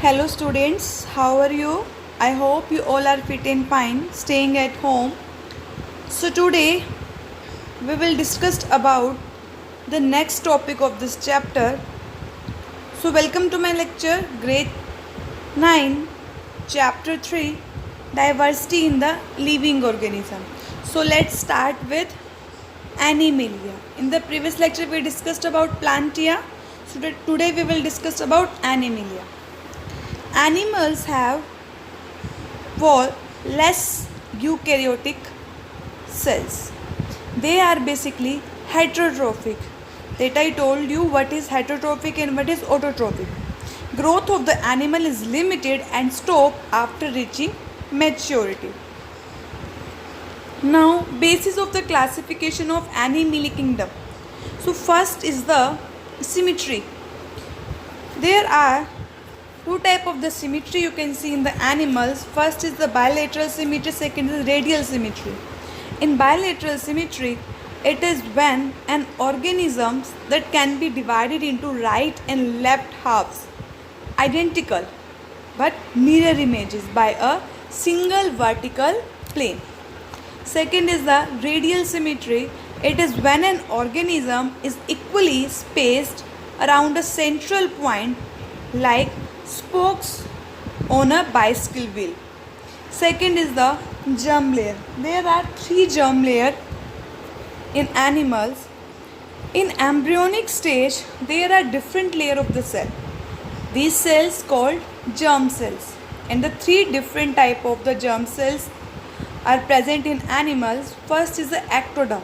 Hello students, how are you? I hope you all are fit and fine, staying at home. So today we will discuss about the next topic of this chapter. So welcome to my lecture, grade 9, chapter 3, diversity in the living organism. So let's start with Animalia. In the previous lecture we discussed about Plantia. So today we will discuss about Animalia. Animals have less eukaryotic cells. They are basically heterotrophic. That I told you what is heterotrophic and what is autotrophic. Growth of the animal is limited and stop after reaching maturity. Now, basis of the classification of Animalia kingdom. So first is the symmetry. There are two types of the symmetry you can see in the animals. First is the bilateral symmetry, second is radial symmetry. In bilateral symmetry, it is when an organism that can be divided into right and left halves, identical but mirror images by a single vertical plane. Second is the radial symmetry. It is when an organism is equally spaced around a central point like spokes on a bicycle wheel. Second is the germ layer. There are three germ layers in animals. In embryonic stage, there are different layers of the cell. These cells called germ cells. And the three different type of the germ cells are present in animals. First is the ectoderm.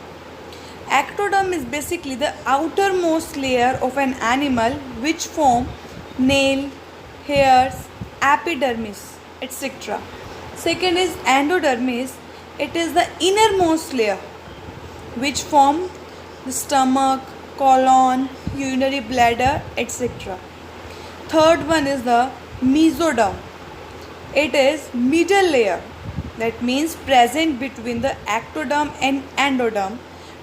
Ectoderm is basically the outermost layer of an animal which form nail, hairs, epidermis, etc. Second is endodermis. It is the innermost layer which form the stomach, colon, urinary bladder, etc. Third one is the mesoderm. It is middle layer, that means present between the ectoderm and endoderm,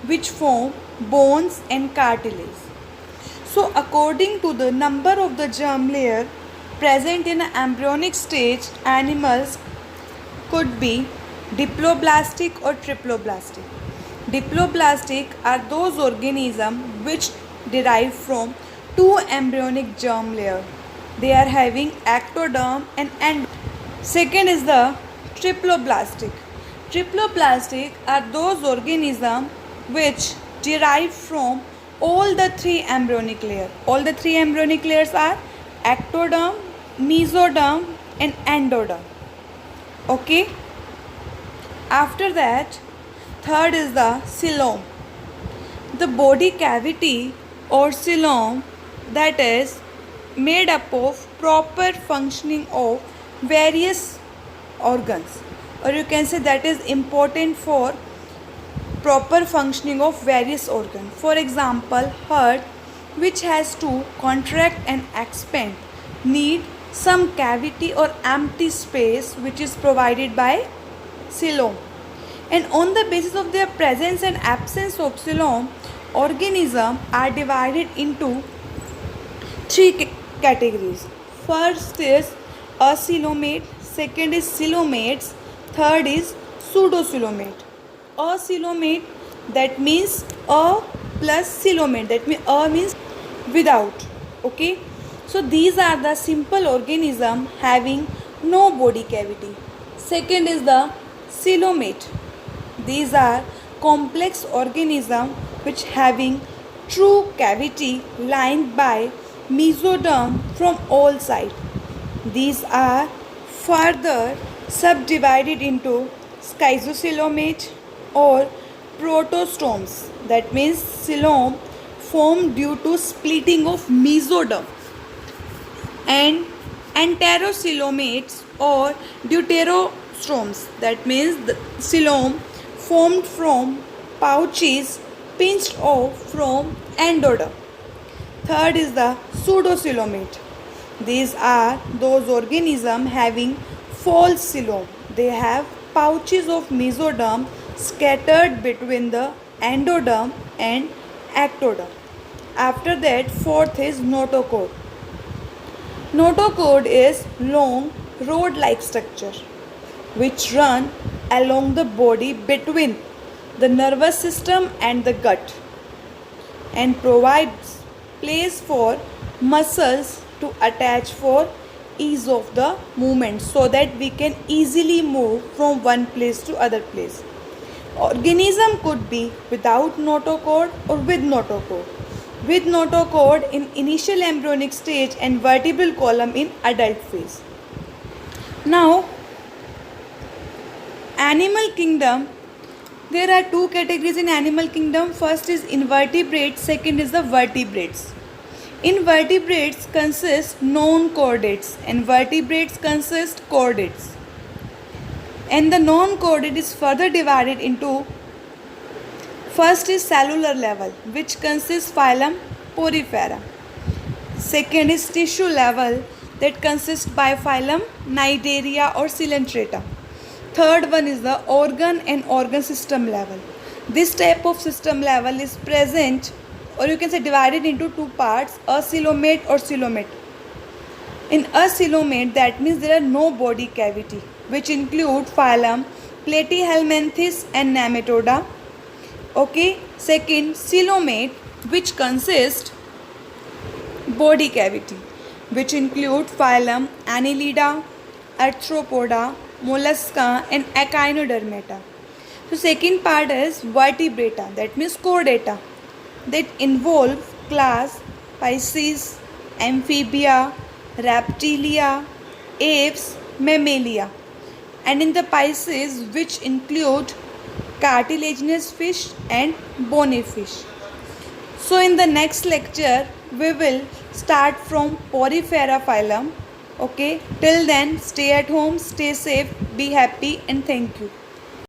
which form bones and cartilage. So according to the number of the germ layer present in an embryonic stage, animals could be diploblastic or triploblastic. Diploblastic are those organisms which derive from two embryonic germ layers. They are having ectoderm and endoderm. Second is the triploblastic. Triploblastic are those organisms which derive from all the three embryonic layers. All the three embryonic layers are ectoderm, mesoderm and endoderm. Okay. After that, third is the coelom. The body cavity or coelom, that is made up of proper functioning of various organs, or you can say that is important for proper functioning of various organs. For example, heart, which has to contract and expand, need some cavity or empty space which is provided by coelom. And on the basis of their presence and absence of coelom, organisms are divided into three categories. First is acoelomate, second is coelomates, third is pseudocoelomate. Acoelomate, that means a plus coelomate, that means a means without. Okay, so these are the simple organism having no body cavity. Second is the coelomate. These are complex organism which having true cavity lined by mesoderm from all sides. These are further subdivided into schizocoelomate or protostomes, that means coelom formed due to splitting of mesoderm, and enterocoelomates or deuterostomes, that means the coelom formed from pouches pinched off from endoderm. Third is the pseudocoelomate. These are those organisms having false coelom. They have pouches of mesoderm scattered between the endoderm and ectoderm. After that, fourth is notochord. Notochord is long rod-like structure which run along the body between the nervous system and the gut and provides place for muscles to attach for ease of the movement so that we can easily move from one place to other place. Organism could be without notochord or with notochord. With notochord in initial embryonic stage and vertebral column in adult phase. Now, animal kingdom, there are two categories in animal kingdom. First is invertebrates, second is the vertebrates. Invertebrates consist non-chordates and vertebrates consist chordates. And the non-chordate is further divided into, first is cellular level which consists phylum Porifera. Second is tissue level that consists by phylum Cnidaria or Coelenterata. Third one is the organ and organ system level. This type of system level is present, or you can say divided into two parts, a coelomate or coelomate. In a coelomate, that means there are no body cavity, which include phylum Platyhelminthes and Nematoda. Okay, second coelomate, which consists body cavity, which include phylum Annelida, Arthropoda, Mollusca and Echinodermata. So second part is vertebrata, that means chordata, that involve class Pisces, Amphibia, Reptilia, Apes, Mammalia, and in the Pisces which include cartilaginous fish and bony fish. So in the next lecture we will start from Porifera phylum. Okay, till then stay at home, stay safe, be happy and thank you.